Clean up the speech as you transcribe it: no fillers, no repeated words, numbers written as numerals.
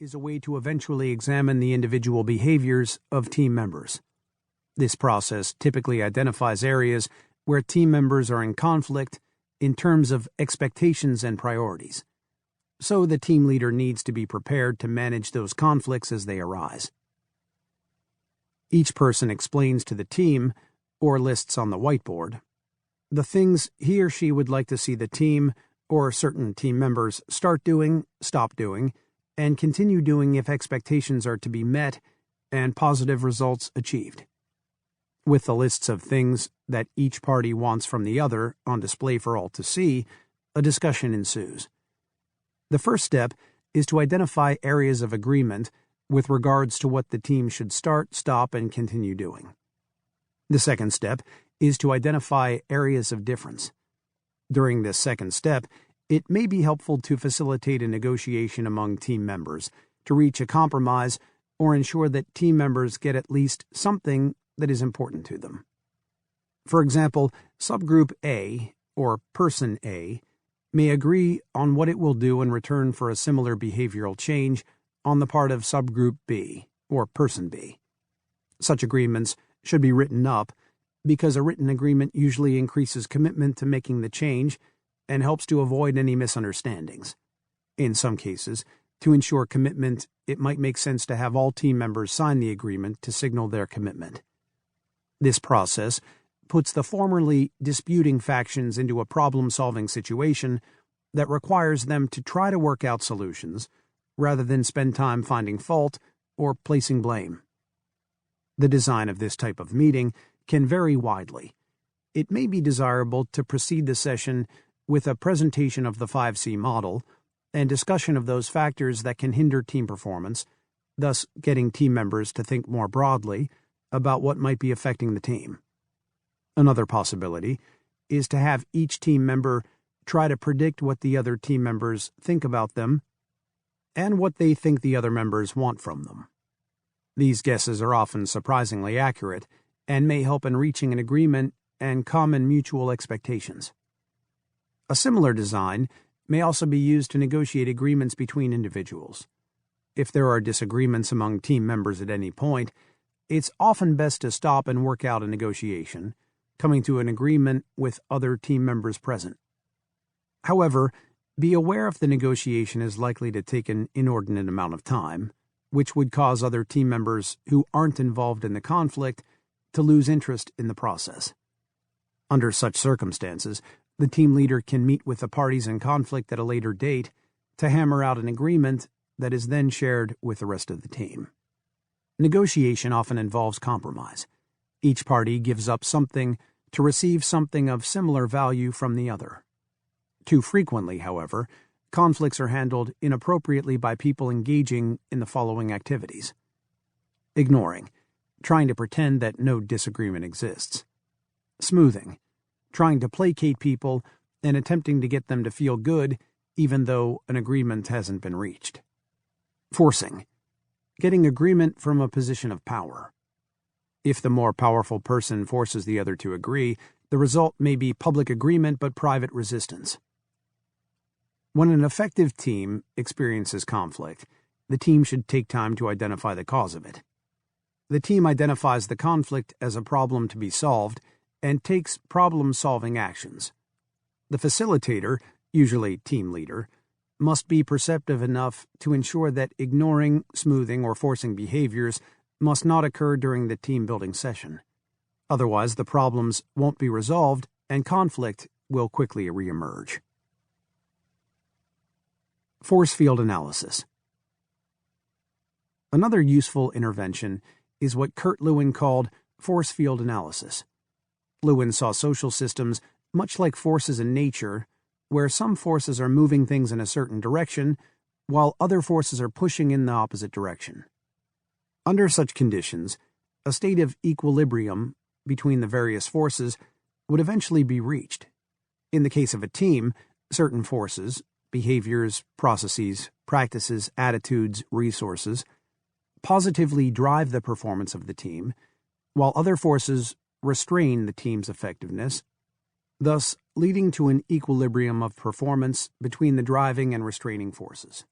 is a way to eventually examine the individual behaviors of team members. This process typically identifies areas where team members are in conflict in terms of expectations and priorities. So the team leader needs to be prepared to manage those conflicts as they arise. Each person explains to the team, or lists on the whiteboard, the things he or she would like to see the team or certain team members start doing, stop doing, and continue doing if expectations are to be met and positive results achieved. With the lists of things that each party wants from the other on display for all to see, a discussion ensues. The first step is to identify areas of agreement with regards to what the team should start, stop, and continue doing. The second step is to identify areas of difference. During this second step, it may be helpful to facilitate a negotiation among team members to reach a compromise or ensure that team members get at least something that is important to them. For example, subgroup A, or person A, may agree on what it will do in return for a similar behavioral change on the part of subgroup B, or person B. Such agreements should be written up because a written agreement usually increases commitment to making the change and helps to avoid any misunderstandings. In some cases, to ensure commitment, it might make sense to have all team members sign the agreement to signal their commitment. This process puts the formerly disputing factions into a problem-solving situation that requires them to try to work out solutions rather than spend time finding fault or placing blame. The design of this type of meeting can vary widely. It may be desirable to precede the session with a presentation of the 5C model and discussion of those factors that can hinder team performance, thus getting team members to think more broadly about what might be affecting the team. Another possibility is to have each team member try to predict what the other team members think about them and what they think the other members want from them. These guesses are often surprisingly accurate and may help in reaching an agreement and common mutual expectations. A similar design may also be used to negotiate agreements between individuals. If there are disagreements among team members at any point, it's often best to stop and work out a negotiation, coming to an agreement with other team members present. However, be aware if the negotiation is likely to take an inordinate amount of time, which would cause other team members who aren't involved in the conflict to lose interest in the process. Under such circumstances, the team leader can meet with the parties in conflict at a later date to hammer out an agreement that is then shared with the rest of the team. Negotiation often involves compromise. Each party gives up something to receive something of similar value from the other. Too frequently, however, conflicts are handled inappropriately by people engaging in the following activities: ignoring, trying to pretend that no disagreement exists; smoothing, trying to placate people and attempting to get them to feel good even though an agreement hasn't been reached; forcing, getting agreement from a position of power. If the more powerful person forces the other to agree, the result may be public agreement but private resistance. When an effective team experiences conflict, the team should take time to identify the cause of it. The team identifies the conflict as a problem to be solved and takes problem-solving actions. The facilitator, usually team leader, must be perceptive enough to ensure that ignoring, smoothing, or forcing behaviors must not occur during the team-building session. Otherwise, the problems won't be resolved and conflict will quickly reemerge. Force field analysis. Another useful intervention is what Kurt Lewin called force field analysis. Lewin saw social systems much like forces in nature, where some forces are moving things in a certain direction, while other forces are pushing in the opposite direction. Under such conditions, a state of equilibrium between the various forces would eventually be reached. In the case of a team, certain forces, behaviors, processes, practices, attitudes, resources, positively drive the performance of the team, while other forces restrain the team's effectiveness, thus leading to an equilibrium of performance between the driving and restraining forces.